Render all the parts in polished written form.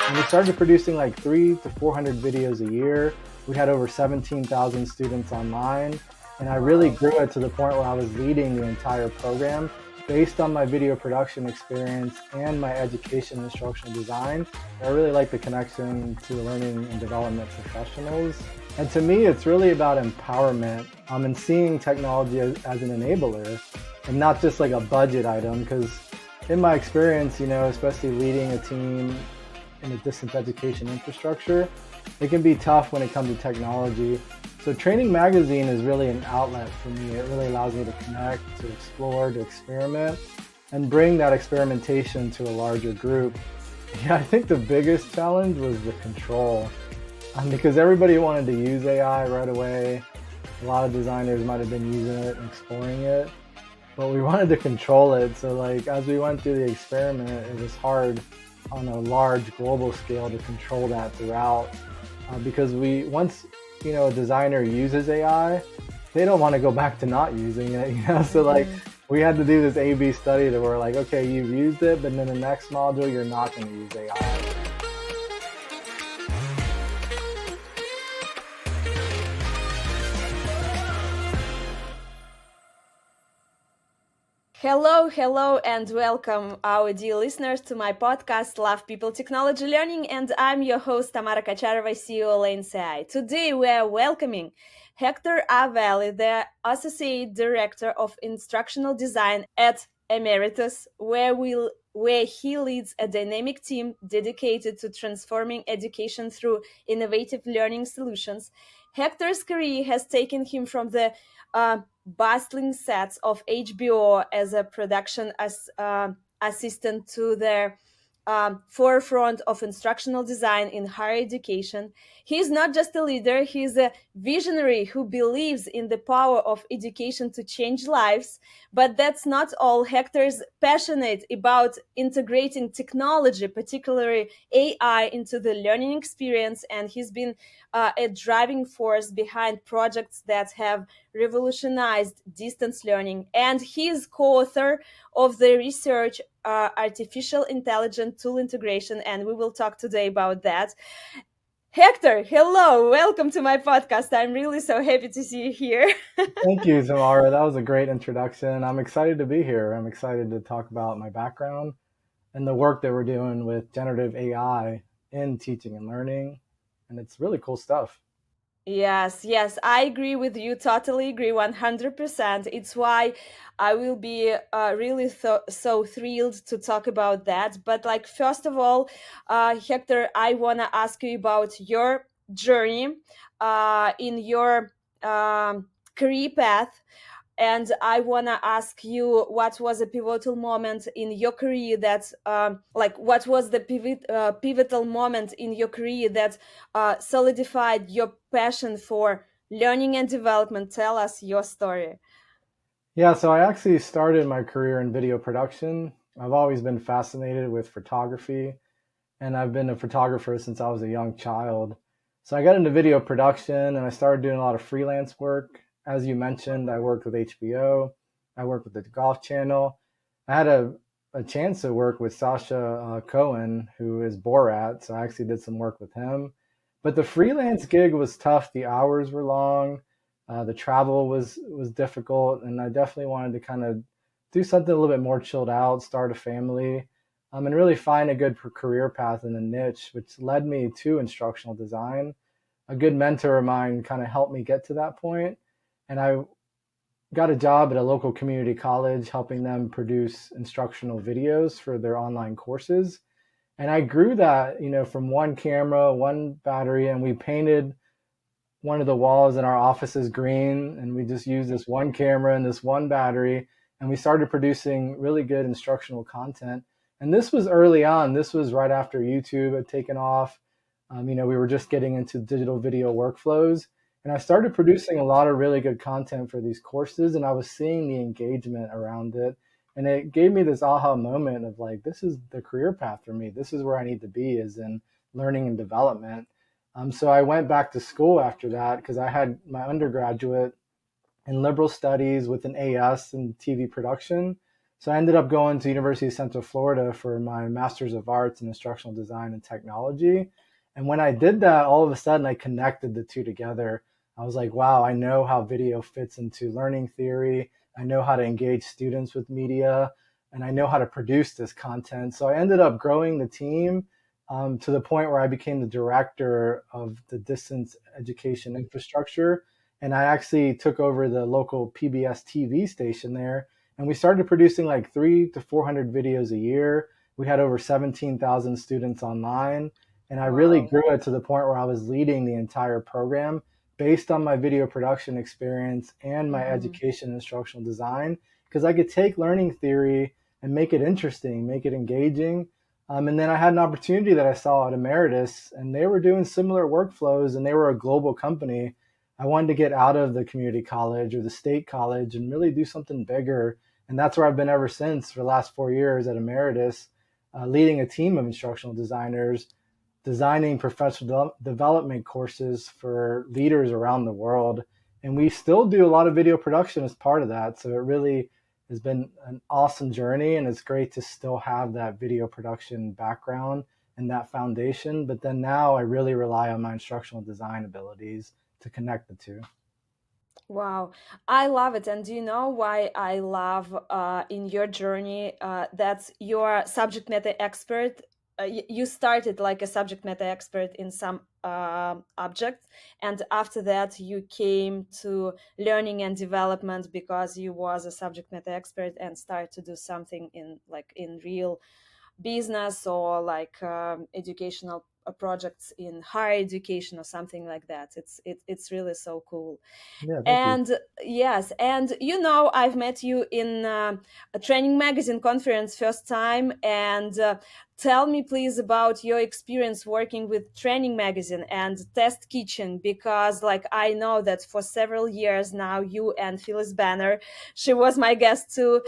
And we started producing like 300 to 400 videos a year. We had over 17,000 students online. And I really grew it to the point where I was leading the entire program based on my video production experience and my education in instructional design. I really like the connection to learning and development professionals. And to me, it's really about empowerment and seeing technology as an enabler and not just like a budget item. Because in my experience, especially leading a team in a distance education infrastructure, it can be tough when it comes to technology. So Training Magazine is really an outlet for me. It really allows me to connect, to explore, to experiment, and bring that experimentation to a larger group. Yeah, I think the biggest challenge was the control, because everybody wanted to use AI right away. A lot of designers might have been using it and exploring it, but we wanted to control it. So like as we went through the experiment, it was hard on a large global scale to control that throughout, because once a designer uses AI, they don't want to go back to not using it. So like we had to do this A/B study that we're like, okay, you've used it, but in the next module you're not going to use AI. Hello, and welcome, our dear listeners, to my podcast, Love People Technology Learning, and I'm your host, Tamara Kocharova, CEO of LaneCI. Today, we are welcoming Hector R. Valle, the Associate Director of Instructional Design at Emeritus, where he leads a dynamic team dedicated to transforming education through innovative learning solutions. Hector's career has taken him from the bustling sets of HBO as a production assistant to the forefront of instructional design in higher education. He's not just a leader, he's a visionary who believes in the power of education to change lives. But that's not all. Hector is passionate about integrating technology, particularly AI, into the learning experience, and he's been a driving force behind projects that have revolutionized distance learning. And he's co-author of the research artificial intelligence tool integration, and we will talk today about that. Hector, hello, welcome to my podcast. I'm really so happy to see you here. Thank you, Tamara. That was a great introduction. I'm excited to be here. I'm excited to talk about my background and the work that we're doing with generative AI in teaching and learning. And it's really cool stuff. Yes, I agree with you. Totally agree, 100%. It's why I will be really so thrilled to talk about that. But like, first of all, Hector, I want to ask you about your journey in your career path. And I want to ask you, what was a pivotal moment in your career that, what was the pivotal moment in your career that solidified your passion for learning and development? Tell us your story. Yeah, so I actually started my career in video production. I've always been fascinated with photography, and I've been a photographer since I was a young child. So I got into video production and I started doing a lot of freelance work. As you mentioned, I worked with HBO, I worked with the Golf Channel. I had a chance to work with Sasha Cohen, who is Borat, so I actually did some work with him. But the freelance gig was tough. The hours were long, the travel was difficult, and I definitely wanted to kind of do something a little bit more chilled out, start a family, and really find a good career path in a niche, which led me to instructional design. A good mentor of mine kind of helped me get to that point, and I got a job at a local community college helping them produce instructional videos for their online courses. And I grew that, from one camera, one battery, and we painted one of the walls in our offices green, and we just used this one camera and this one battery, and we started producing really good instructional content. And this was early on. This was right after YouTube had taken off. We were just getting into digital video workflows, and I started producing a lot of really good content for these courses, and I was seeing the engagement around it. And it gave me this aha moment of like, this is the career path for me. This is where I need to be, is in learning and development. So I went back to school after that because I had my undergraduate in liberal studies with an AS in TV production. So I ended up going to University of Central Florida for my Master's of Arts in Instructional Design and Technology. And when I did that, all of a sudden I connected the two together. I was like, wow, I know how video fits into learning theory. I know how to engage students with media, and I know how to produce this content. So I ended up growing the team to the point where I became the director of the distance education infrastructure. And I actually took over the local PBS TV station there. And we started producing like 300 to 400 videos a year. We had over 17,000 students online. And I really Wow. grew it to the point where I was leading the entire program based on my video production experience and my Mm-hmm. education in instructional design, because I could take learning theory and make it interesting, make it engaging. And then I had an opportunity that I saw at Emeritus, and they were doing similar workflows, and they were a global company. I wanted to get out of the community college or the state college and really do something bigger. And that's where I've been ever since for the last 4 years at Emeritus, leading a team of instructional designers, designing professional development courses for leaders around the world. And we still do a lot of video production as part of that. So it really has been an awesome journey. And it's great to still have that video production background and that foundation. But then now I really rely on my instructional design abilities to connect the two. Wow, I love it. And do you know why I love in your journey that you're subject matter expert? You started like a subject matter expert in some objects, and after that you came to learning and development because you was a subject matter expert and started to do something in like in real business or like educational projects in higher education or something like that. It's really so cool. Yeah, thank you. And yes, and you know, I've met you in a training magazine conference first time. And tell me, please, about your experience working with training magazine and test kitchen, because, like, I know that for several years now, you and Phyllis Banner, she was my guest too.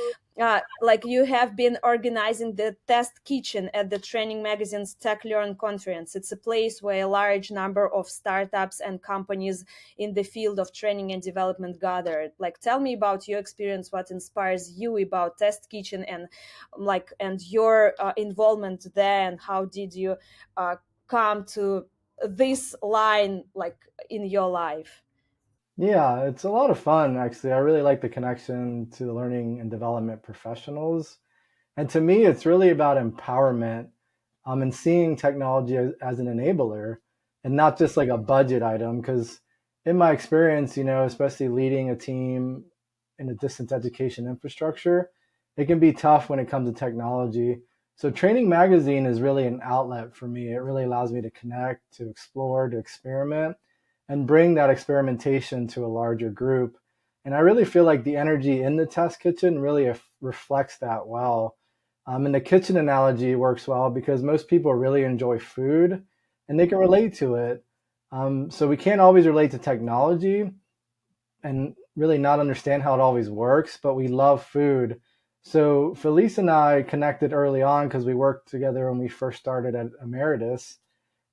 Like you have been organizing the test kitchen at the training magazine's Tech Learn conference. It's a place where a large number of startups and companies in the field of training and development gathered. Like, tell me about your experience, what inspires you about test kitchen, and like and your involvement there, and how did you come to this line like in your life? Yeah, it's a lot of fun, actually. I really like the connection to the learning and development professionals. And to me, it's really about empowerment, and seeing technology as an enabler and not just like a budget item. Because in my experience, especially leading a team in a distance education infrastructure, it can be tough when it comes to technology. So Training Magazine is really an outlet for me. It really allows me to connect, to explore, to experiment, and bring that experimentation to a larger group. And I really feel like the energy in the test kitchen really reflects that well. And the kitchen analogy works well because most people really enjoy food and they can relate to it. So we can't always relate to technology and really not understand how it always works, but we love food. So Felice and I connected early on because we worked together when we first started at Emeritus,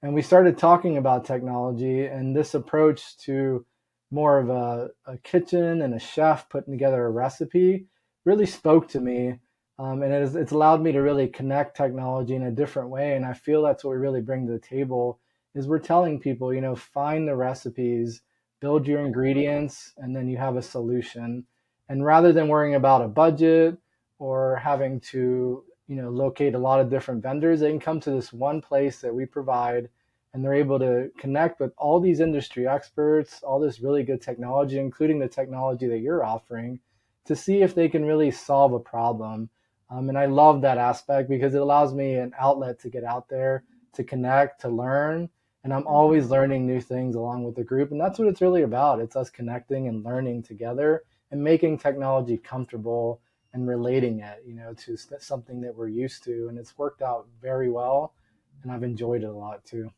and we started talking about technology and this approach to more of a kitchen and a chef putting together a recipe really spoke to me. And it's allowed me to really connect technology in a different way. And I feel that's what we really bring to the table is we're telling people, find the recipes, build your ingredients, and then you have a solution. And rather than worrying about a budget or having to locate a lot of different vendors, they can come to this one place that we provide, and they're able to connect with all these industry experts, all this really good technology, including the technology that you're offering, to see if they can really solve a problem. And I love that aspect because it allows me an outlet to get out there, to connect, to learn. And I'm always Mhm. learning new things along with the group. And that's what it's really about. It's us connecting and learning together and making technology comfortable and relating it, to something that we're used to. And it's worked out very well. And I've enjoyed it a lot too.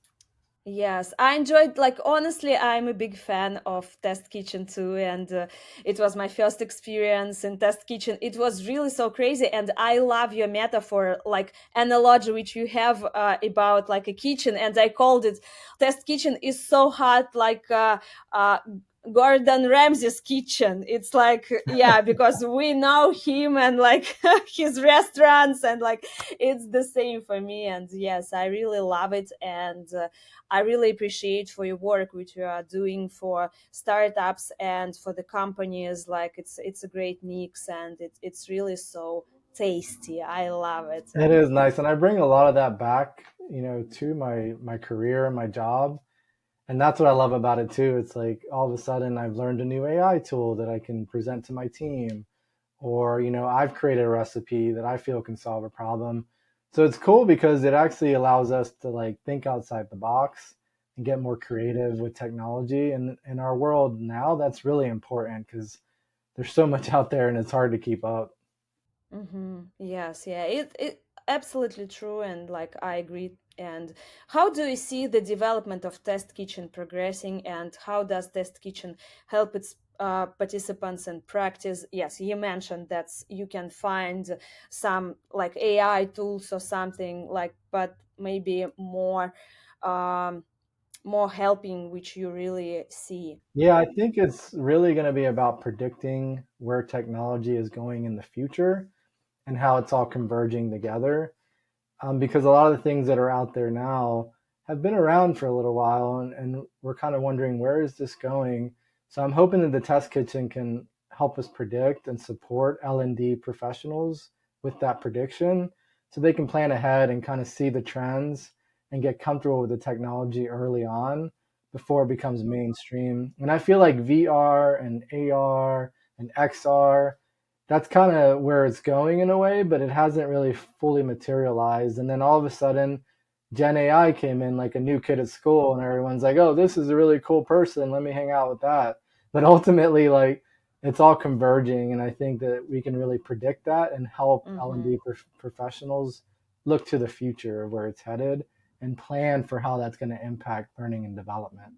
Yes, I enjoyed, like, honestly, I'm a big fan of Test Kitchen too. And it was my first experience in Test Kitchen. It was really so crazy. And I love your metaphor, like analogy, which you have about like a kitchen. And I called it Test Kitchen is so hot, like Gordon Ramsay's kitchen. It's like, yeah, because we know him and like his restaurants, and like it's the same for me. And yes, I really love it, and I really appreciate for your work which you are doing for startups and for the companies. Like it's a great mix, and it's really so tasty. I love it. It is nice, and I bring a lot of that back, to my career and my job. And that's what I love about it too. It's like all of a sudden I've learned a new AI tool that I can present to my team, or I've created a recipe that I feel can solve a problem. So it's cool because it actually allows us to like think outside the box and get more creative with technology. And in our world now, that's really important because there's so much out there and it's hard to keep up. Yes, yeah, it absolutely true, and like I agree. And how do you see the development of Test Kitchen progressing, and how does Test Kitchen help its participants in practice? Yes, you mentioned that you can find some like AI tools or something like, but maybe um, more helping, which you really see. Yeah, I think it's really going to be about predicting where technology is going in the future and how it's all converging together. Because a lot of the things that are out there now have been around for a little while, and we're kind of wondering where is this going. So I'm hoping that the test kitchen can help us predict and support L&D professionals with that prediction, so they can plan ahead and kind of see the trends and get comfortable with the technology early on before it becomes mainstream. And I feel like VR and AR and XR, that's kind of where it's going in a way, but it hasn't really fully materialized. And then all of a sudden, Gen AI came in like a new kid at school, and everyone's like, "Oh, this is a really cool person. Let me hang out with that." But ultimately, like, it's all converging, and I think that we can really predict that and help Mm-hmm. L&D professionals look to the future of where it's headed and plan for how that's going to impact learning and development.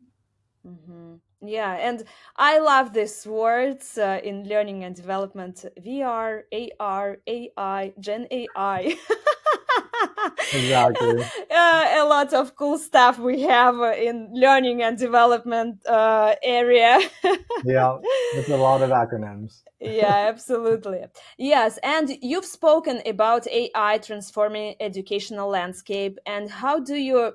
Yeah, and I love these words in learning and development: VR, AR, AI, Gen AI. Exactly. A lot of cool stuff we have in learning and development area. Yeah, it's a lot of acronyms. Yeah, absolutely. Yes, and you've spoken about AI transforming educational landscape. And how do you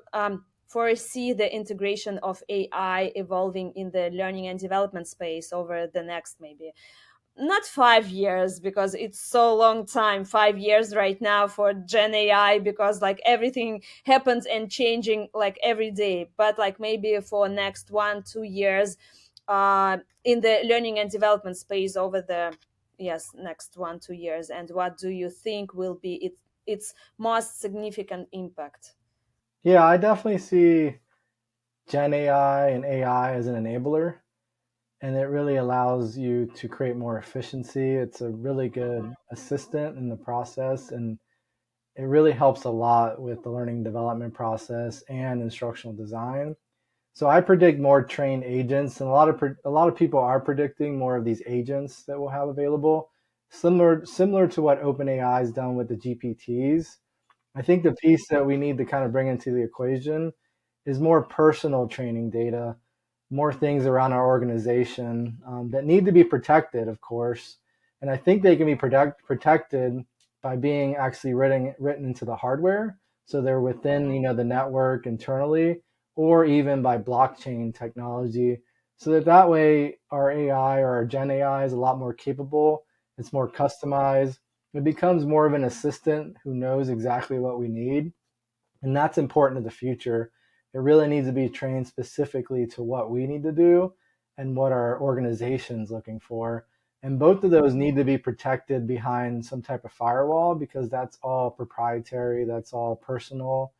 foresee the integration of AI evolving in the learning and development space over the next maybe not 5 years, because it's so long time, 5 years right now for Gen AI, because like everything happens and changing like every day, but like maybe for next 1 2 years in the learning and development space over the yes next 1 2 years, and what do you think will be its most significant impact? Yeah, I definitely see Gen AI and AI as an enabler, and it really allows you to create more efficiency. It's a really good assistant in the process, and it really helps a lot with the learning development process and instructional design. So I predict more trained agents, and a lot of people are predicting more of these agents that we'll have available, similar to what OpenAI has done with the GPTs. I think the piece that we need to kind of bring into the equation is more personal training data, more things around our organization that need to be protected, of course. And I think they can be protected by being actually written into the hardware. So they're within, the network internally, or even by blockchain technology. So that way our AI or our Gen AI is a lot more capable. It's more customized. It becomes more of an assistant who knows exactly what we need, and that's important to the future. It really needs to be trained specifically to what we need to do and what our organization's looking for. And both of those need to be protected behind some type of firewall, because that's all proprietary, that's all personal,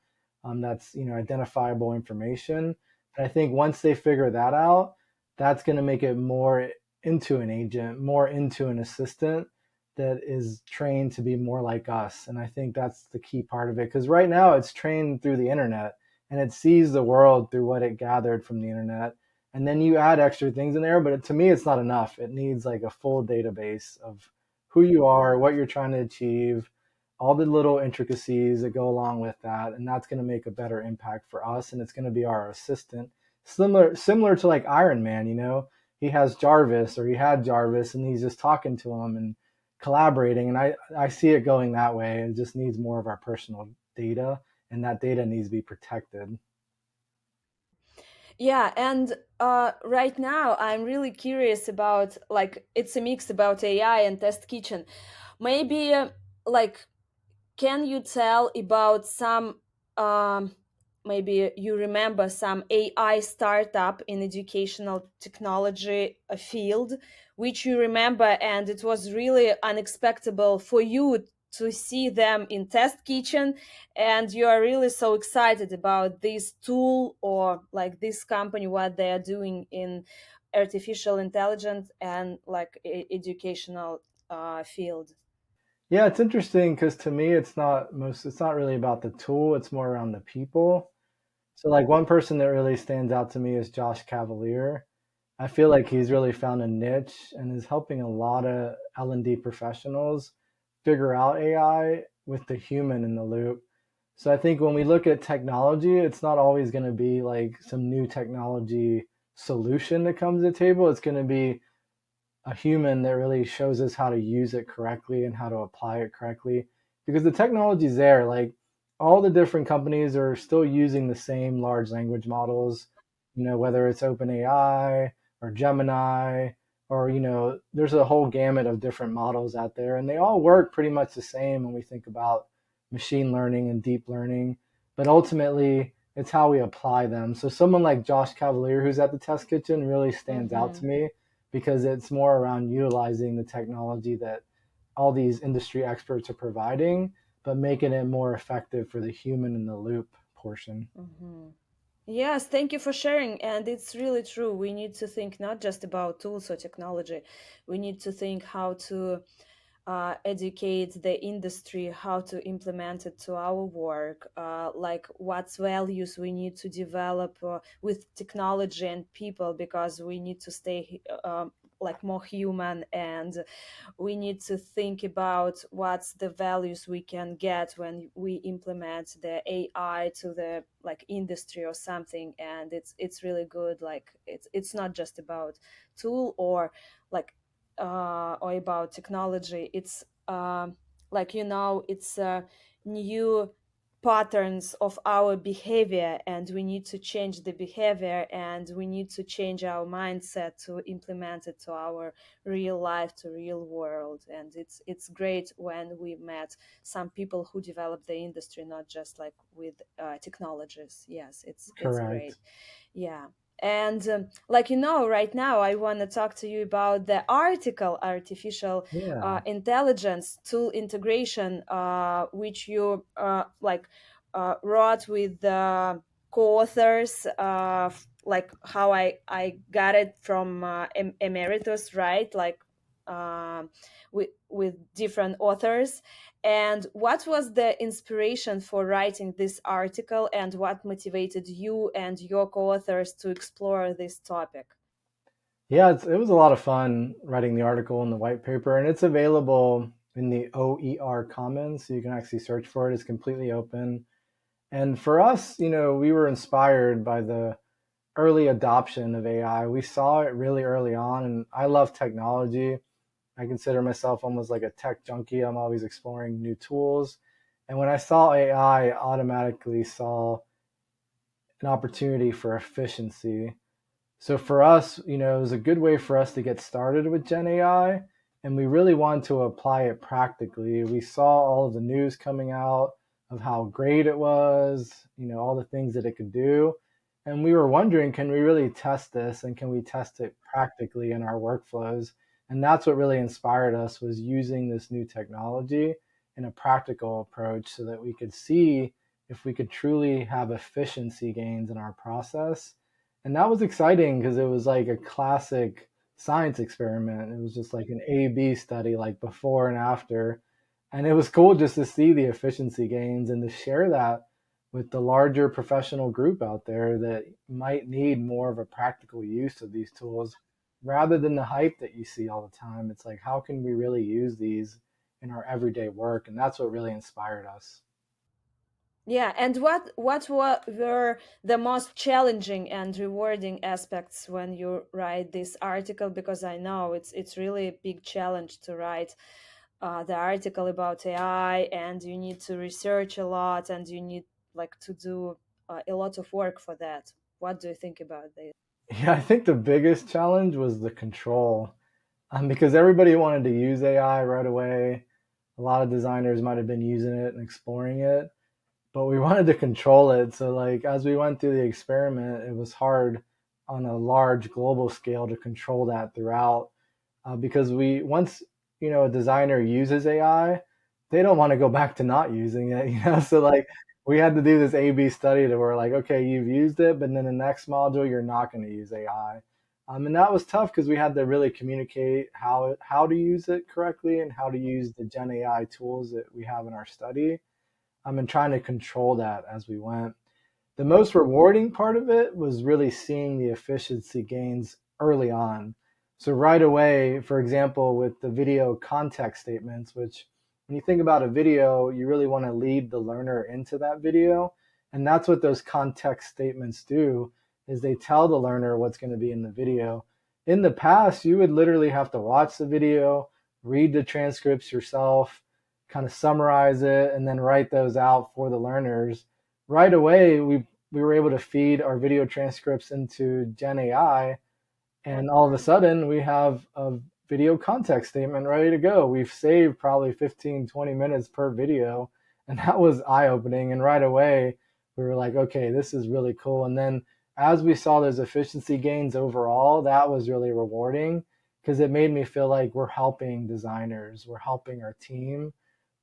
that's identifiable information. And I think once they figure that out, that's going to make it more into an agent, more into an assistant that is trained to be more like us. And I think that's the key part of it, because right now it's trained through the internet and it sees the world through what it gathered from the internet. And then you add extra things in there, but to me, it's not enough. It needs like a full database of who you are, what you're trying to achieve, all the little intricacies that go along with that. And that's going to make a better impact for us. And it's going to be our assistant, similar to like Iron Man. he has Jarvis, or he had Jarvis, and he's just talking to him and collaborating. And I see it going that way. It just needs more of our personal data, and that data needs to be protected. Yeah, and right now I'm really curious about, like, it's a mix about AI and test kitchen. Maybe like, can you tell about some, um, maybe you remember some AI startup in educational technology field, which you remember, and it was really unexpected for you to see them in test kitchen, and you are really so excited about this tool, or like this company, what they are doing in artificial intelligence and like educational field. Yeah, it's interesting because to me, it's not really about the tool. It's more around the people. So like one person that really stands out to me is Josh Cavalier. I feel like he's really found a niche and is helping a lot of L&D professionals figure out AI with the human in the loop. So I think when we look at technology, it's not always going to be like some new technology solution that comes to the table. It's going to be a human that really shows us how to use it correctly and how to apply it correctly, because the technology's there. Like all the different companies are still using the same large language models, whether it's OpenAI or Gemini, or there's a whole gamut of different models out there, and they all work pretty much the same when we think about machine learning and deep learning. But ultimately it's how we apply them. So someone like Josh Cavalier, who's at the test kitchen, really stands out Mm-hmm. to me because it's more around utilizing the technology that all these industry experts are providing, but making it more effective for the human in the loop portion. Mm-hmm. Yes, thank you for sharing. And it's really true. We need to think not just about tools or technology. We need to think how to educate the industry, how to implement it to our work, like what values we need to develop with technology and people, because we need to stay like more human, and we need to think about what's the values we can get when we implement the AI to the like industry or something. And it's really good. Like it's not just about tool or like or about technology. It's like, it's new patterns of our behavior, and we need to change the behavior, and we need to change our mindset to implement it to our real life, to real world. And it's great when we met some people who develop the industry, not just like with technologies. Yes, it's great. Correct. Yeah. And like, right now I want to talk to you about the article artificial Yeah. intelligence tool integration, which you wrote with the co-authors, like how I got it from Emeritus, right? Like with different authors. And what was the inspiration for writing this article, and what motivated you and your co-authors to explore this topic? Yeah, it was a lot of fun writing the article and the white paper, and it's available in the OER Commons, so you can actually search for it. It's completely open. And for us, we were inspired by the early adoption of AI. We saw it really early on, and I love technology. I consider myself almost like a tech junkie. I'm always exploring new tools. And when I saw AI, I automatically saw an opportunity for efficiency. So for us, it was a good way for us to get started with Gen AI, and we really wanted to apply it practically. We saw all of the news coming out of how great it was, all the things that it could do. And we were wondering, can we really test this, and can we test it practically in our workflows? And that's what really inspired us, was using this new technology in a practical approach so that we could see if we could truly have efficiency gains in our process. And that was exciting because it was like a classic science experiment. It was just like an A/B study, like before and after. And it was cool just to see the efficiency gains and to share that with the larger professional group out there that might need more of a practical use of these tools rather than the hype that you see all the time. It's like, how can we really use these in our everyday work? And that's what really inspired us. Yeah, and were the most challenging and rewarding aspects when you write this article? Because I know it's really a big challenge to write the article about AI, and you need to research a lot, and you need like to do a lot of work for that. What do you think about this? Yeah, I think the biggest challenge was the control, because everybody wanted to use AI right away. A lot of designers might have been using it and exploring it, but we wanted to control it. So, like, as we went through the experiment, it was hard on a large global scale to control that throughout, because we once a designer uses AI, they don't want to go back to not using it. So like we had to do this A/B study to where like, okay, you've used it, but then the next module you're not going to use AI. And that was tough because we had to really communicate how to use it correctly and how to use the Gen AI tools that we have in our study. And trying to control that as we went. The most rewarding part of it was really seeing the efficiency gains early on. So right away, for example, with the video context statements, which when you think about a video, you really want to lead the learner into that video. And that's what those context statements do, is they tell the learner what's going to be in the video. In the past, you would literally have to watch the video, read the transcripts yourself, kind of summarize it, and then write those out for the learners. Right away, we were able to feed our video transcripts into Gen AI, and all of a sudden we have a video context statement ready to go. We've saved probably 15, 20 minutes per video, and that was eye opening. And right away, we were like, okay, this is really cool. And then as we saw those efficiency gains overall, that was really rewarding because it made me feel like we're helping designers, we're helping our team,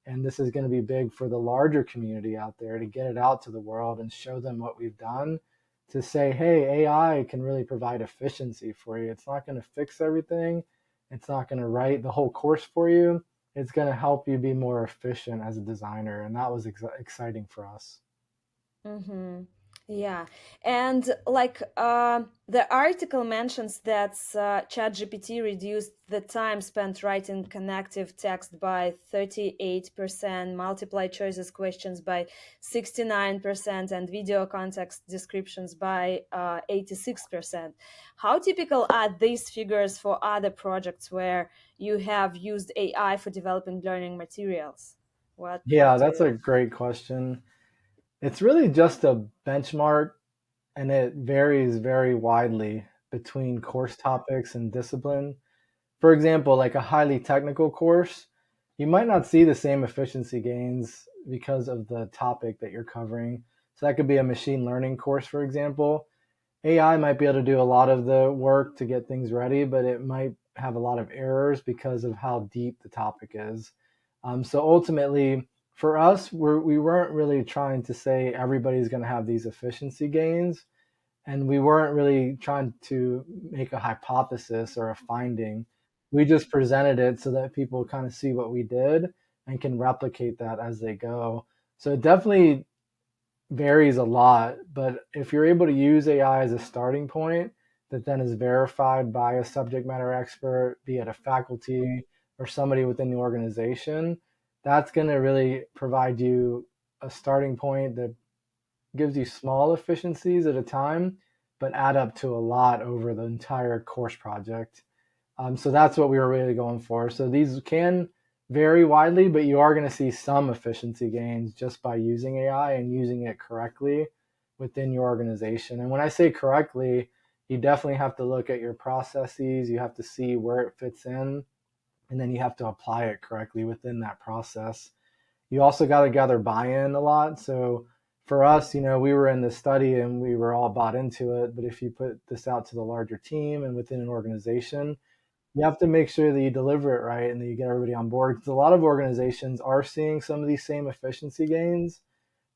and this is going to be big for the larger community out there to get it out to the world and show them what we've done, to say, hey, AI can really provide efficiency for you. It's not going to fix everything. It's not going to write the whole course for you. It's going to help you be more efficient as a designer. And that was exciting for us. Mm-hmm. Yeah, and like the article mentions that ChatGPT reduced the time spent writing connective text by 38%, multiply choices questions by 69%, and video context descriptions by 86%. How typical are these figures for other projects where you have used AI for developing learning materials? What Yeah, do that's you? a great question. It's really just a benchmark, and it varies very widely between course topics and discipline. For example, like a highly technical course, you might not see the same efficiency gains because of the topic that you're covering. So that could be a machine learning course, for example. AI might be able to do a lot of the work to get things ready, but it might have a lot of errors because of how deep the topic is. So ultimately, for us, we weren't really trying to say everybody's going to have these efficiency gains, and we weren't really trying to make a hypothesis or a finding. We just presented it so that people kind of see what we did and can replicate that as they go. So it definitely varies a lot, but if you're able to use AI as a starting point that then is verified by a subject matter expert, be it a faculty or somebody within the organization, that's going to really provide you a starting point that gives you small efficiencies at a time, but add up to a lot over the entire course project. So that's what we were really going for. So these can vary widely, but you are going to see some efficiency gains just by using AI and using it correctly within your organization. And when I say correctly, you definitely have to look at your processes, you have to see where it fits in, and then you have to apply it correctly within that process. You also got to gather buy-in a lot. So for us, we were in the study and we were all bought into it. But if you put this out to the larger team and within an organization, you have to make sure that you deliver it right and that you get everybody on board. Because a lot of organizations are seeing some of these same efficiency gains,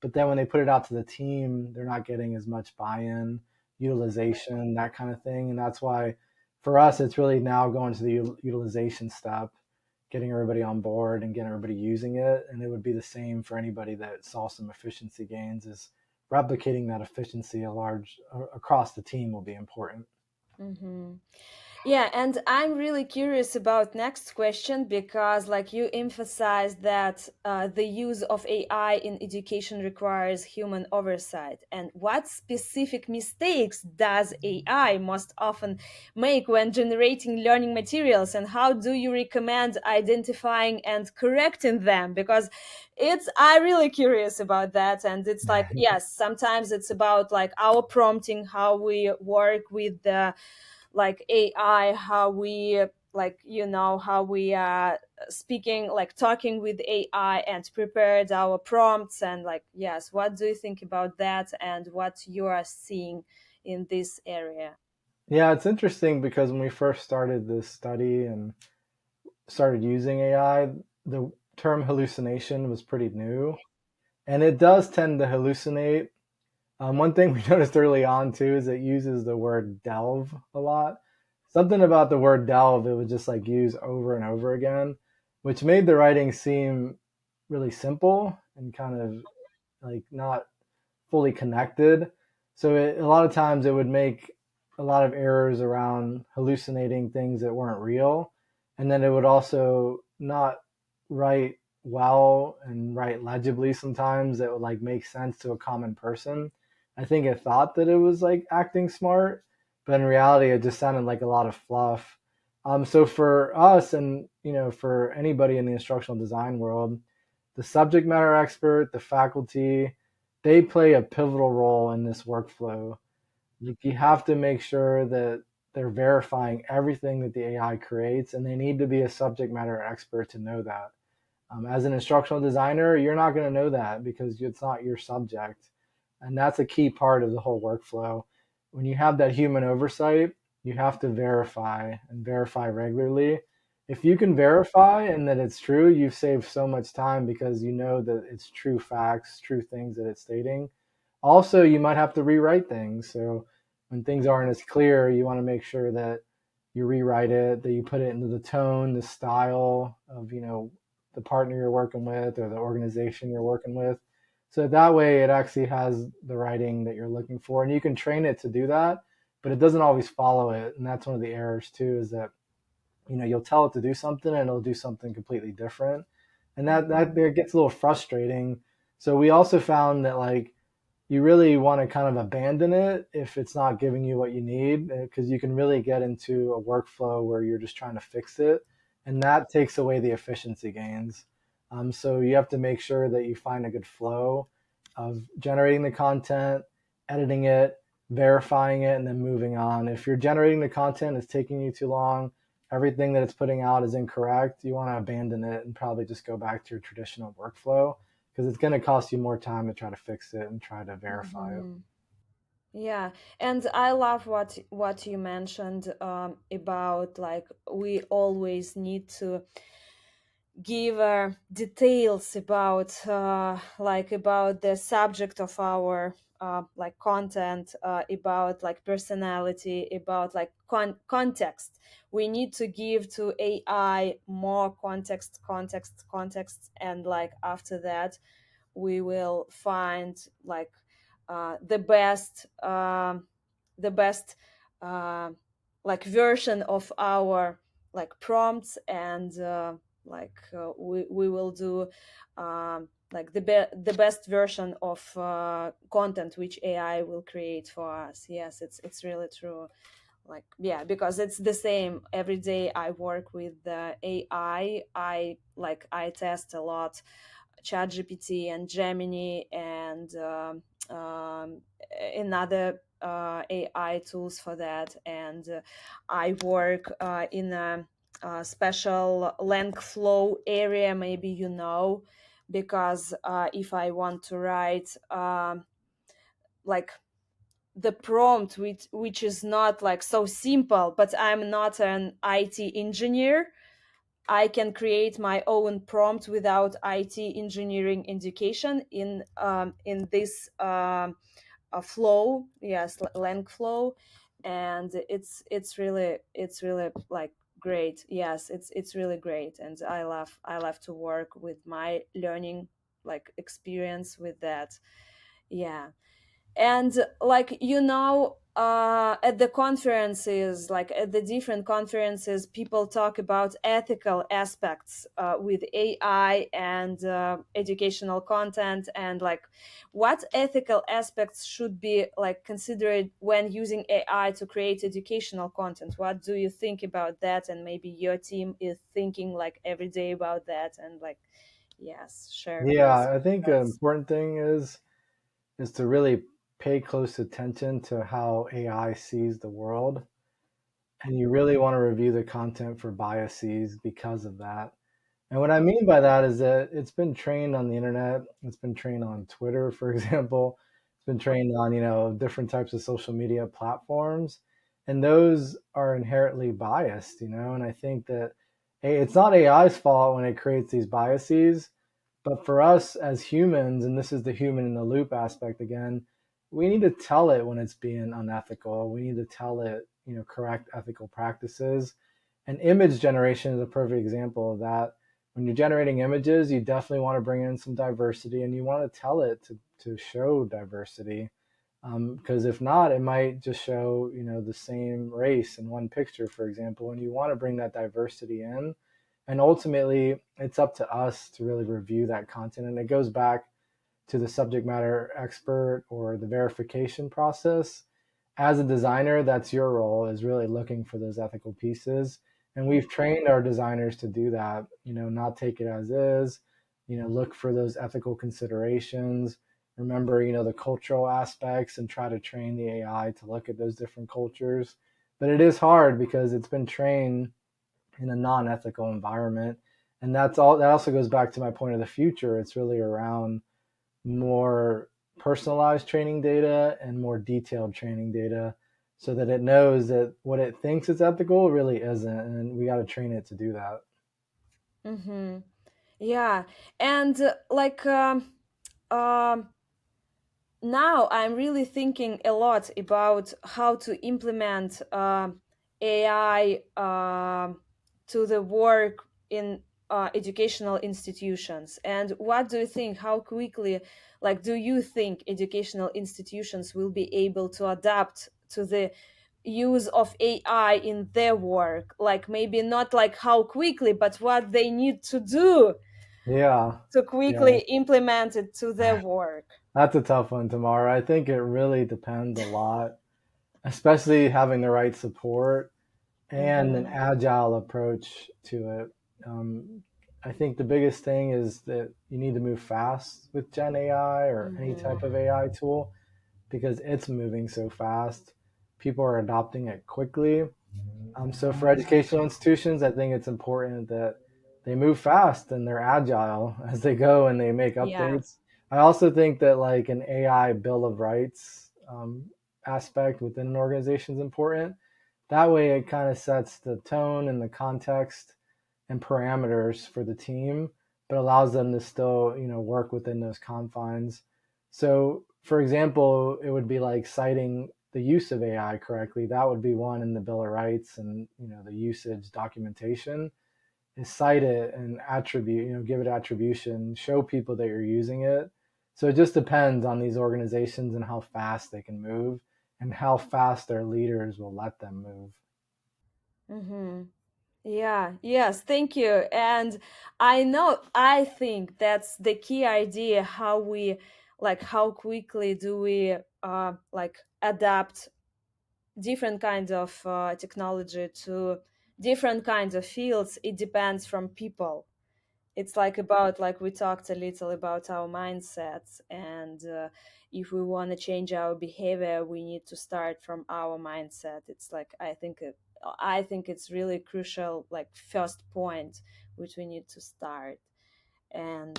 but then when they put it out to the team, they're not getting as much buy-in, utilization, that kind of thing. And that's why for us, it's really now going to the utilization step, getting everybody on board and getting everybody using it. And it would be the same for anybody that saw some efficiency gains, is replicating that efficiency across the team will be important. Mhm. Yeah, and I'm really curious about next question because like you emphasized that the use of AI in education requires human oversight. And what specific mistakes does AI most often make when generating learning materials, and how do you recommend identifying and correcting them? Because it's I'm really curious about that. And it's like, yes, sometimes it's about like our prompting, how we work with the like AI, how we like how we are speaking, like talking with AI and prepared our prompts. And like, yes, what do you think about that and what you are seeing in this area? Yeah, it's interesting because when we first started this study and started using AI, the term hallucination was pretty new, and it does tend to hallucinate. One thing we noticed early on too is it uses the word delve a lot. Something about the word delve, it would just like use over and over again, which made the writing seem really simple and kind of like not fully connected. So a lot of times it would make a lot of errors around hallucinating things that weren't real. And then it would also not write well and write legibly sometimes that would like make sense to a common person. I think it thought that it was like acting smart, but in reality it just sounded like a lot of fluff. So for us and for anybody in the instructional design world, the subject matter expert, the faculty, they play a pivotal role in this workflow. You have to make sure that they're verifying everything that the AI creates, and they need to be a subject matter expert to know that. As an instructional designer, you're not going to know that because it's not your subject. And that's a key part of the whole workflow. When you have that human oversight, you have to verify and verify regularly. If you can verify and that it's true, you've saved so much time because you know that it's true facts, true things that it's stating. Also, you might have to rewrite things. So when things aren't as clear, you want to make sure that you rewrite it, that you put it into the tone, the style of, the partner you're working with or the organization you're working with. So that way it actually has the writing that you're looking for. And you can train it to do that, but it doesn't always follow it. And that's one of the errors too, is that, you'll tell it to do something and it'll do something completely different. And that Mhm. there gets a little frustrating. So we also found that like you really want to kind of abandon it if it's not giving you what you need, because you can really get into a workflow where you're just trying to fix it, and that takes away the efficiency gains. So you have to make sure that you find a good flow of generating the content, editing it, verifying it, and then moving on. If you're generating the content, it's taking you too long, everything that it's putting out is incorrect, you want to abandon it and probably just go back to your traditional workflow because it's going to cost you more time to try to fix it and try to verify it. Mhm. Yeah, and I love what you mentioned about like we always need to give details about like about the subject of our like content, about like personality, about like context. We need to give to AI more context, and like after that we will find like the best uh, like version of our like prompts. And we will do like the best version of content which AI will create for us. Yes, it's really true. Like, yeah, because it's the same every day. I work with the AI. I test a lot ChatGPT and Gemini and another AI tools for that. And I work in a special length flow area, maybe because if I want to write like the prompt which is not like so simple, but I'm not an IT engineer, I can create my own prompt without IT engineering education in this flow. Yes, lang flow. And it's really like great. Yes, it's really great, and I love to work with my learning like experience with that. Yeah. And at the conferences, like at the different conferences, people talk about ethical aspects with AI and educational content, and like what ethical aspects should be like considered when using AI to create educational content. What do you think about that? And maybe your team is thinking like every day about that, and like, yes, share please Yeah, I think your an thoughts. important thing is to really pay close attention to how AI sees the world. And you really want to review the content for biases because of that. And what I mean by that is that it's been trained on the internet. It's been trained on Twitter, for example. It's been trained on, different types of social media platforms. And those are inherently biased, and I think that it's not AI's fault when it creates these biases, but for us as humans, and this is the human in the loop aspect again, we need to tell it when it's being unethical. We need to tell it, correct ethical practices. And image generation is a perfect example of that. When you're generating images, you definitely want to bring in some diversity and you want to tell it to show diversity. Because if not, it might just show, the same race in one picture, for example, and you want to bring that diversity in. And ultimately, it's up to us to really review that content. And it goes back to the subject matter expert or the verification process. As a designer, that's your role, is really looking for those ethical pieces. And we've trained our designers to do that, not take it as is, look for those ethical considerations, remember, the cultural aspects, and try to train the AI to look at those different cultures. But it is hard because it's been trained in a non-ethical environment. And that also goes back to my point of the future. It's really around more personalized training data and more detailed training data so that it knows that what it thinks is ethical really isn't. And we got to train it to do that. Mm-hmm. Yeah, and um, now I'm really thinking a lot about how to implement AI to the work in educational institutions. And what do you think? How quickly, like, do you think educational institutions will be able to adapt to the use of AI in their work? Like, maybe not like how quickly, but what they need to do Yeah. to Yeah. quickly implement it to their work. That's a tough one, Tamara. I think it really depends a lot, especially having the right support and an Mm-hmm. agile approach to it. Um, I think the biggest thing is that you need to move fast with Gen AI or any type Mm-hmm. of AI tool because it's moving so fast. People are adopting it quickly. So for educational institutions, I think it's important that they move fast and they're agile as they go and they make Yeah. updates. I also think that like an AI Bill of Rights aspect within an organization is important. That way, it kind of sets the tone and the context and parameters for the team, but allows them to still, work within those confines. So, for example, it would be like citing the use of AI correctly. That would be one in the Bill of Rights and, the usage documentation is cite it and attribute, give it attribution, show people that you're using it. So it just depends on these organizations and how fast they can move and how fast their leaders will let them move. Mm-hmm. Yeah, yes, thank you. And I think that's the key idea, how we, like, how quickly do we like adapt different kinds of technology to different kinds of fields. It depends from people. It's like about, like we talked a little about our mindsets, and if we want to change our behavior, we need to start from our mindset. It's like, I think it's really crucial, like first point which we need to start. And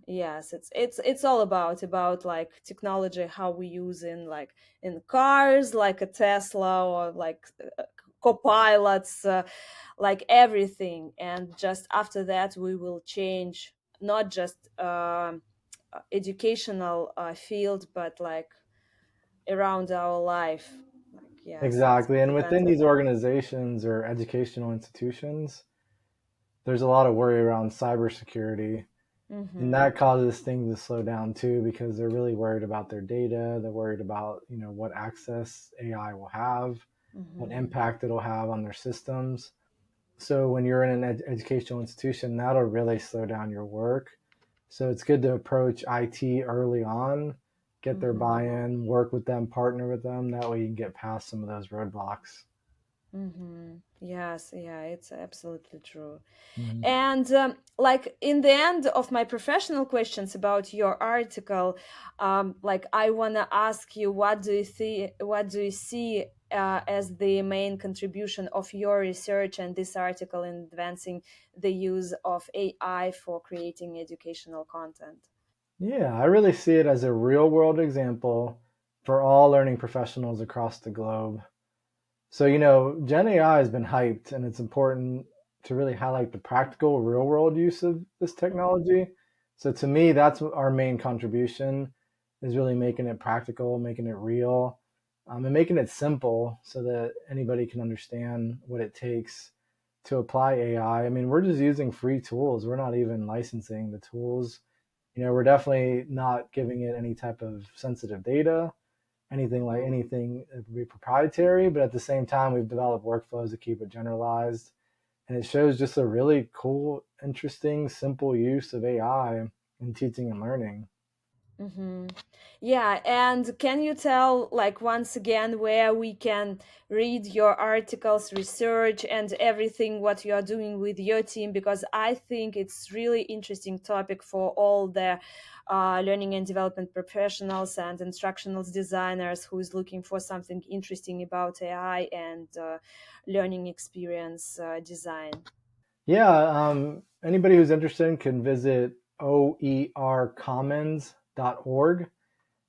yes, it's all about like technology, how we use in, like, in cars, like a Tesla, or like co-pilots, like everything. And just after that we will change not just educational field, but like around our life. Like, yes, it Exactly. And depends within on these that. organizations or educational institutions, there's a lot of worry around cybersecurity. And Mm-hmm. that causes things to slow down too, because they're really worried about their data. They're worried about, what access AI will have, what Mm-hmm. impact it'll have on their systems. So when you're in an educational institution, that'll really slow down your work. So it's good to approach IT early on, get their Mm-hmm. buy-in, work with them, partner with them. That way you can get past some of those roadblocks. Mm-hmm. Yes, yeah, it's absolutely true. Mhm. And like in the end of my professional questions about your article, like I wanna ask you, what do you see as the main contribution of your research and this article in advancing the use of AI for creating educational content? Yeah, I really see it as a real-world example for all learning professionals across the globe. So, Gen AI has been hyped, and it's important to really highlight the practical, real world use of this technology. So, to me, that's our main contribution is really making it practical, making it real, and making it simple so that anybody can understand what it takes to apply AI. I mean, we're just using free tools. We're not even licensing the tools. We're definitely not giving it any type of sensitive data, anything that would be proprietary, but at the same time, we've developed workflows to keep it generalized. And it shows just a really cool, interesting, simple use of AI in teaching and learning. Mm-hmm. Yeah, and can you tell, like, once again, where we can read your articles, research, and everything what you are doing with your team? Because I think it's really interesting topic for all the learning and development professionals and instructional designers who is looking for something interesting about AI and learning experience design. Yeah, anybody who's interested can visit oercommons.org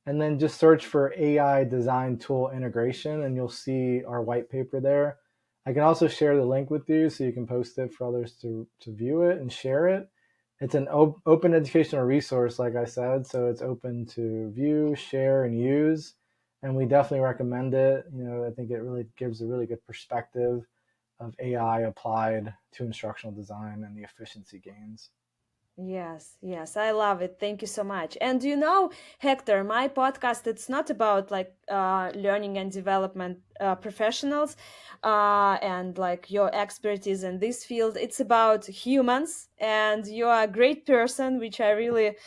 and then just search for AI design tool integration, and you'll see our white paper there. I can also share the link with you so you can post it for others to view it and share it. It's an open educational resource, like I said, so it's open to view, share, and use. And we definitely recommend it. I think it really gives a really good perspective of AI applied to instructional design and the efficiency gains. Yes, yes, I love it. Thank you so much. And Hector, my podcast, it's not about like learning and development professionals and like your expertise in this field. It's about humans, and you are a great person, which I really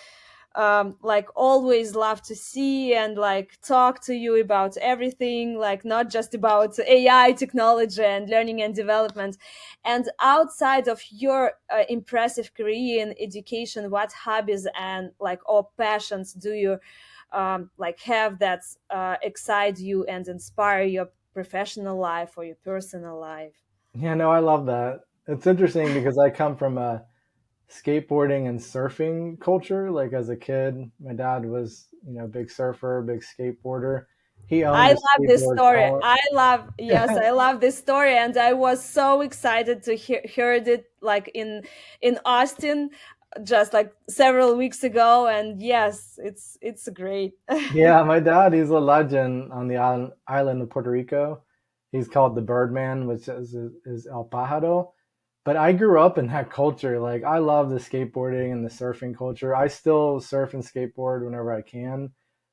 like always love to see and like talk to you about everything, like not just about AI technology and learning and development. And outside of your impressive career in education, what hobbies and like or passions do you like have that excite you and inspire your professional life or your personal life? Yeah, no, I love that. It's interesting because I come from a skateboarding and surfing culture. Like as a kid, my dad was, a big surfer, big skateboarder. He I owned a love this skateboard story. park. Yes, I love this story, and I was so excited to heard it like in Austin, just like several weeks ago. And yes, it's great. Yeah, my dad, he's a legend on the island of Puerto Rico. He's called the Birdman, which is El Pájaro. But I grew up in that culture. Like I love the skateboarding and the surfing culture. I still surf and skateboard whenever I can.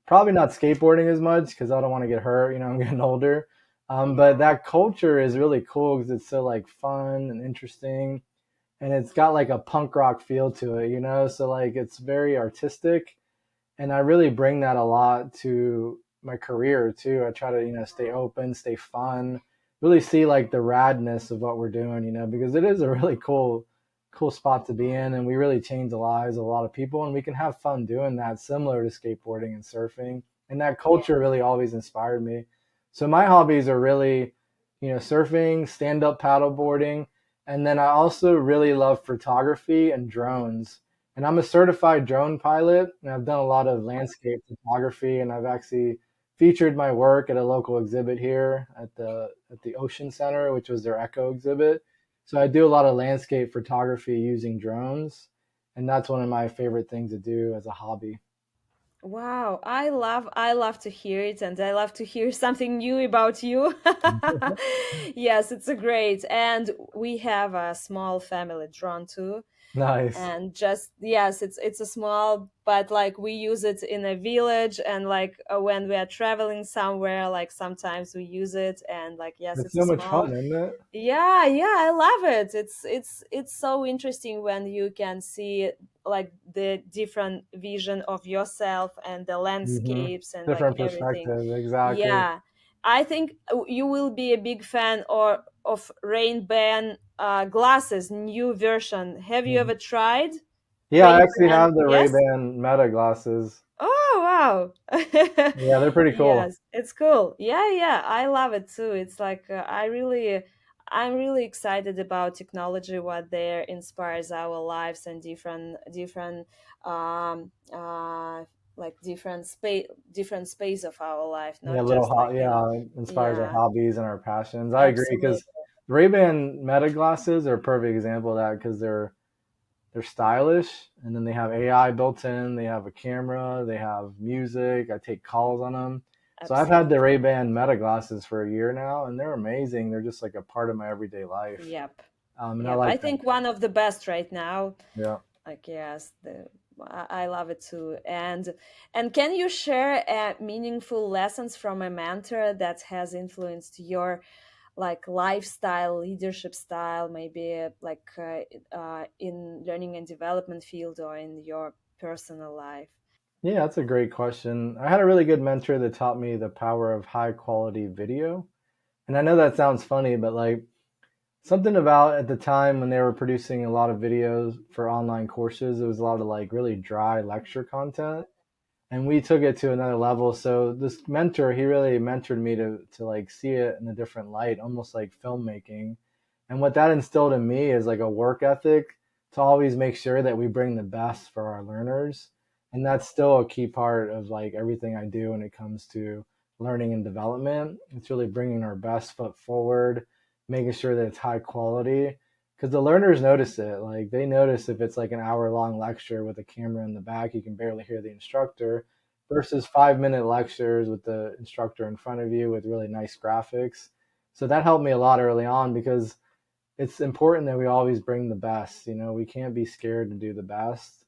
Probably not skateboarding as much because I don't want to get hurt. I'm getting older. But that culture is really cool because it's so like fun and interesting, and it's got like a punk rock feel to it. So like it's very artistic, and I really bring that a lot to my career too. I try to stay open, stay fun, really see like the radness of what we're doing, because it is a really cool spot to be in, and we really change the lives of a lot of people, and we can have fun doing that, similar to skateboarding and surfing. And that culture really always inspired me. So my hobbies are really, surfing, stand up paddleboarding, and then I also really love photography and drones, and I'm a certified drone pilot, and I've done a lot of landscape photography, and I've actually featured my work at a local exhibit here at the Ocean Center, which was their Echo exhibit. So I do a lot of landscape photography using drones, and that's one of my favorite things to do as a hobby. Wow, I love to hear it, and I love to hear something new about you. Yes, it's a great. And we have a small family drone too. Nice. And just, yes, it's a small, but like we use it in a village, and like when we are traveling somewhere, like sometimes we use it, and like, yes, It's it's a so much small. fun, isn't it? Yeah, yeah, I love it. It's so interesting when you can see like the different vision of yourself and the Hmm. landscapes and like Different everything. perspective, exactly. Yeah, I think you will be a big fan or of Ray-Ban glasses new version. Have you Mhm. ever tried Yeah, I actually Ray-Ban? have the Yes. Ray-Ban Meta glasses. Oh wow. Yeah, they're pretty cool. Yes, it's cool. Yeah, yeah, I love it too. It's like I'm really excited about technology, what there inspires our lives, and different um like different space of our life, Yeah, not just like in. yeah, it inspires our Yeah, hobbies and our passions. I agree absolutely. because Ray-Ban Meta glasses are a perfect example of that because they're stylish and then they have AI built in, they have a camera, they have music, I take calls on them. So I've had the Absolutely. Ray-Ban Meta glasses for a year now and they're amazing. They're just like a part of my everyday life. Yep. And I Yep. I like them. think one of the best right now. Yeah. Like, yes, I love it too. And can you share meaningful lessons from a mentor that has influenced your like lifestyle, leadership style, maybe in learning and development field or in your personal life? Yeah, that's a great question. I had a really good mentor that taught me the power of high quality video. And I know that sounds funny, but like something about at the time when they were producing a lot of videos for online courses, it was a lot of like really dry lecture content. And we took it to another level. So this mentor, he really mentored me to like see it in a different light, almost like filmmaking. And what that instilled in me is like a work ethic to always make sure that we bring the best for our learners. And that's still a key part of like everything I do when it comes to learning and development. It's really bringing our best foot forward, making sure that it's high quality because the learners notice it. Like they notice if it's like an hour long lecture with a camera in the back, you can barely hear the instructor versus 5 minute lectures with the instructor in front of you with really nice graphics. So that helped me a lot early on because it's important that we always bring the best. You know, we can't be scared to do the best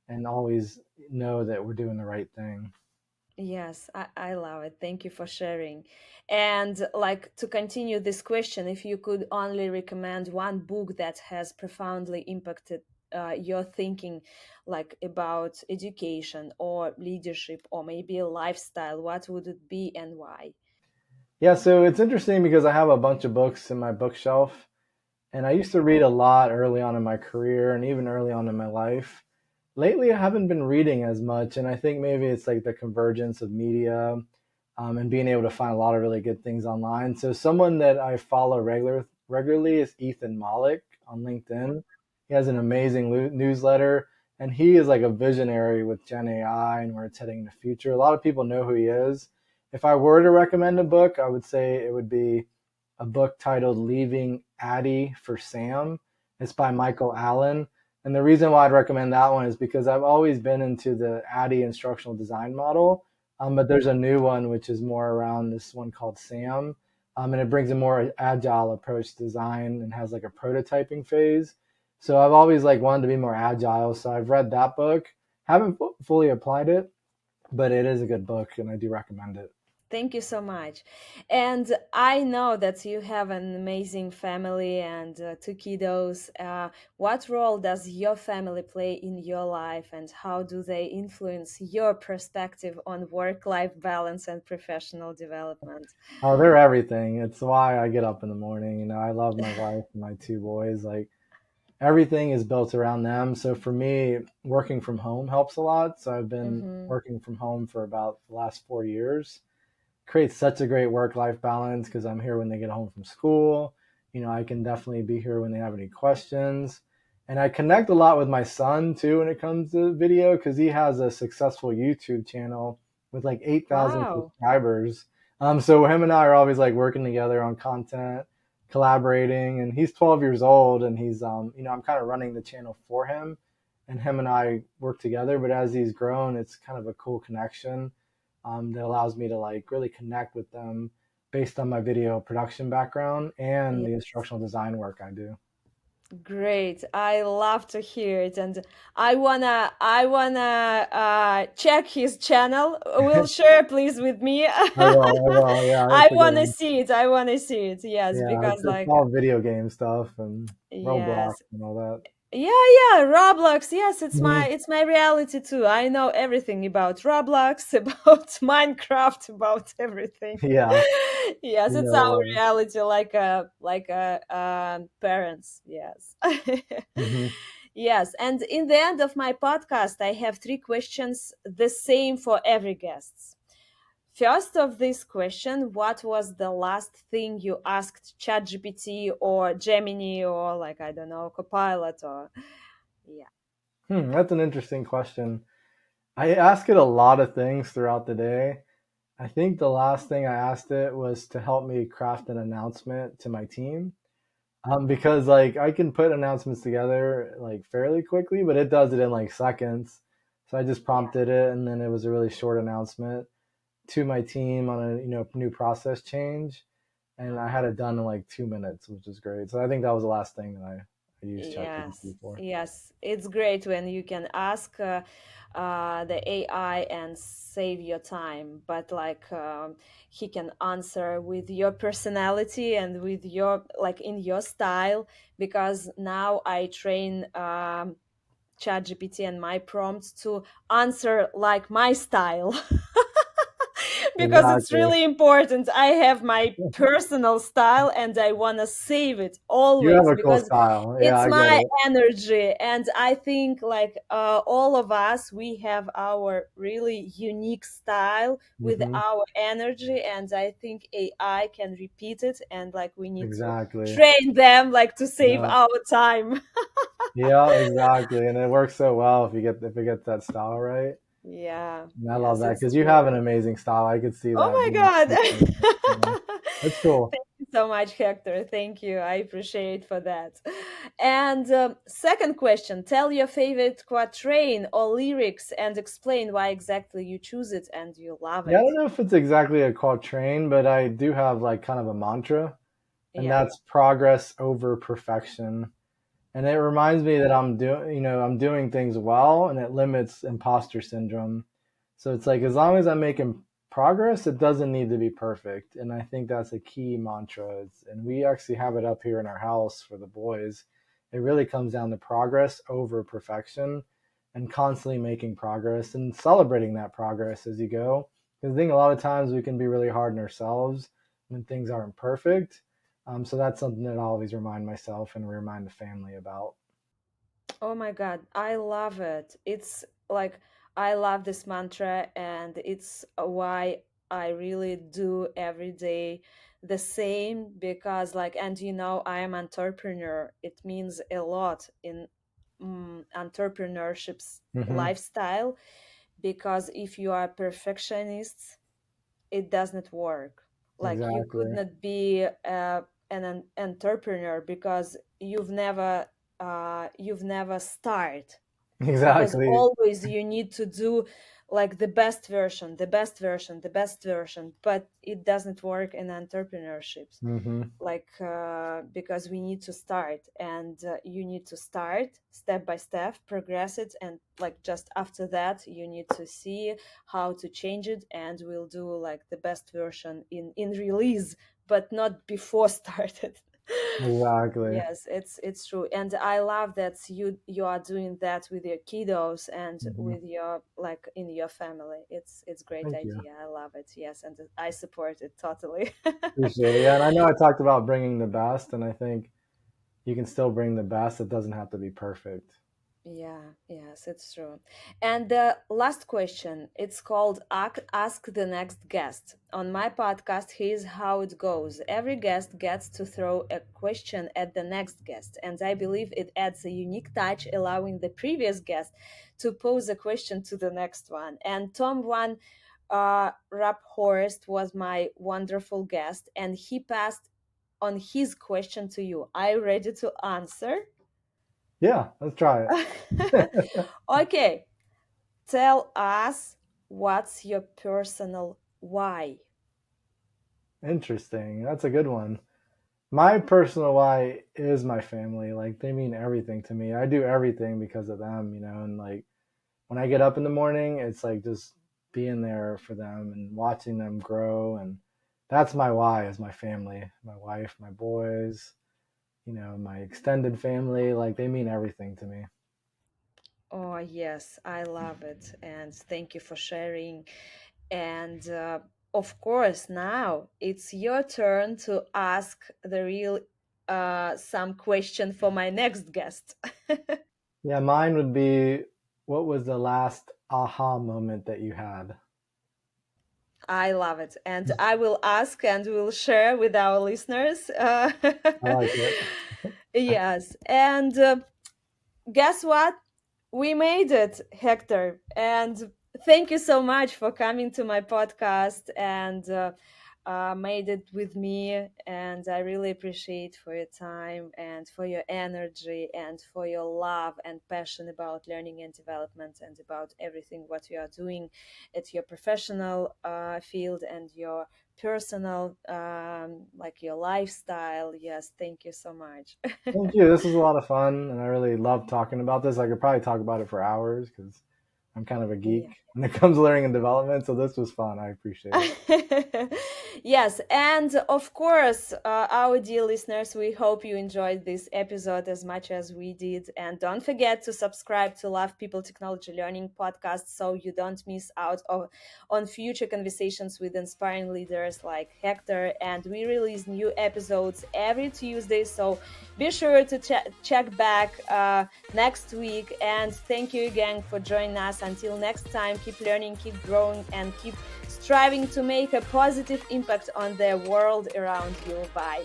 and always know that we're doing the right thing. Yes, I love it. Thank you for sharing. And like to continue this question, if you could only recommend one book that has profoundly impacted your thinking, like about education or leadership or maybe lifestyle, what would it be and why? Yeah, so it's interesting because I have a bunch of books in my bookshelf. And I used to read a lot early on in my career and even early on in my life. Lately, I haven't been reading as much, and I think maybe it's like the convergence of media and being able to find a lot of really good things online. So, someone that I follow regularly is Ethan Mollick on LinkedIn. He has an amazing newsletter, and he is like a visionary with Gen AI and where it's heading in the future. A lot of people know who he is. If I were to recommend a book, I would say it would be a book titled Leaving Addie for Sam. It's by Michael Allen. And the reason why I'd recommend that one is because I've always been into the Addie instructional design model. But there's a new one which is more around this one called Sam. And it brings a more agile approach to design and has like a prototyping phase. So I've always like wanted to be more agile. So I've read that book. Haven't fully applied it, but it is a good book and I do recommend it. Thank you so much. And I know that you have an amazing family and two kiddos. What role does your family play in your life, and how do they influence your perspective on work life balance and professional development? Oh, they're everything. It's why I get up in the morning. You know, I love my wife and my two boys. Like everything is built around them. So for me, working from home helps a lot. So I've been Mm-hmm. working from home for about the last 4 years. Creates such a great work-life balance because I'm here when they get home from school. You know, I can definitely be here when they have any questions. And I connect a lot with my son too when it comes to video because he has a successful YouTube channel with like 8,000 Wow. subscribers. So him and I are always like working together on content, collaborating. And he's 12 years old, and he's you know, I'm kind of running the channel for him, and him and I work together. But as he's grown, it's kind of a cool connection that allows me to like really connect with them based on my video production background and Yeah. the instructional design work I do. Great. I love to hear it. And I wanna check his channel. Will share please with me. I will. Yeah, I it's a good wanna one. see it. I wanna see it. Yes, Yeah, because it's like all video game stuff and Roblox yes. and all that. Yeah, yeah, Roblox. Yes, Hmm. it's my reality too. I know everything about Roblox, about Minecraft, about everything. Yeah, Yes, you it's know our what? reality, like a parents. Yes. Hmm. Yes, and in the end of my podcast, I have three questions, the same for every guest. First of this question, what was the last thing you asked ChatGPT or Gemini or like I don't know, Copilot or yeah. That's an interesting question. I ask it a lot of things throughout the day. I think the last thing I asked it was to help me craft an announcement to my team. Because like I can put announcements together like fairly quickly, but it does it in like seconds. So I just Yeah. prompted it, and then it was a really short announcement to my team on a new process change, and I had it done in like 2 minutes, which is great. So I think that was the last thing that I used Yes, ChatGPT for. yes, it's great when you can ask the AI and save your time, but like he can answer with your personality and with your like in your style. Because now I train ChatGPT and my prompts to answer like my style. Because it's Exactly. really important. I have my personal style and I want to save it You have always a cool because style. Yeah, it's I get my it. energy. And I think like all of us, we have our really unique style with Hmm. our energy. And I think AI can repeat it. And like we need to Exactly. train them like to save Yeah. our time. Yeah, exactly. And it works so well if it gets that style right. Yeah, And I love yes, that it's because you have true. an amazing style. I could see Oh that my being God. super. Yeah. That's cool. Thank you so much, Hector. Thank you. I appreciate for that. And second question, tell your favorite quatrain or lyrics and explain why exactly you choose it and you love Yeah, I it. don't know if it's exactly a quatrain, but I do have like kind of a mantra, and Yeah. that's progress over perfection. And it reminds me that I'm doing things well, and it limits imposter syndrome. So it's like as long as I'm making progress, it doesn't need to be perfect. And I think that's a key mantra. And we actually have it up here in our house for the boys. It really comes down to progress over perfection and constantly making progress and celebrating that progress as you go. Because I think a lot of times we can be really hard on ourselves when things aren't perfect. So that's something that I always remind myself and remind the family about. Oh my God, I love it. It's like I love this mantra, and it's why I really do every day the same because, like, and you know, I am entrepreneur. It means a lot in entrepreneurship's Hmm. lifestyle because if you are perfectionist, it does not work. Like you could Exactly. not be an entrepreneur because you've never start because Exactly. always you need to do like the best version, the best version, the best version, but it doesn't work in entrepreneurship Hmm. like because we need to start and you need to start step by step progress it and like just after that you need to see how to change it and we'll do like the best version in release but not before started. Exactly. Yes, it's true, and I love that you are doing that with your kiddos and Hmm. with your like in your family. It's great Thank you. idea. I love it. Yes, and I support it totally. Appreciate it. Yeah, and I know I talked about bringing the best, and I think you can still bring the best. It doesn't have to be perfect. Yeah, yes, it's true. And the last question, it's called Ask the Next Guest. On my podcast, here's how it goes. Every guest gets to throw a question at the next guest, and I believe it adds a unique touch, allowing the previous guest to pose a question to the next one. And Tom Van Raphorst was my wonderful guest, and he passed on his question to you. Are you ready to answer? Yeah, let's try it. Okay, tell us what's your personal why. Interesting. That's a good one. My personal why is my family. Like they mean everything to me. I do everything because of them, and like when I get up in the morning, it's like just being there for them and watching them grow. And that's my why is my family, my wife, my boys, my extended family. Like they mean everything to me. Oh, yes, I love it. And thank you for sharing. And of course, now it's your turn to ask the real some question for my next guest. Yeah, mine would be, what was the last aha moment that you had? I love it. And I will ask and will share with our listeners. I like it. Yes. And guess what? We made it, Hector. And thank you so much for coming to my podcast and made it with me. And I really appreciate for your time and for your energy and for your love and passion about learning and development and about everything what you are doing at your professional field and your personal, like your lifestyle. Yes, thank you so much. Thank you. This was a lot of fun, and I really love talking about this. I could probably talk about it for hours because I'm kind of a Yeah. geek when it comes to learning and development. So this was fun. I appreciate it. Yes, and of course, our dear listeners, we hope you enjoyed this episode as much as we did. And don't forget to subscribe to Love People Technology Learning podcast so you don't miss out on future conversations with inspiring leaders like Hector. And we release new episodes every Tuesday, so be sure to check back next week. And thank you again for joining us. Until next time, keep learning, keep growing, and keep striving to make a positive impact on the world around you. Bye.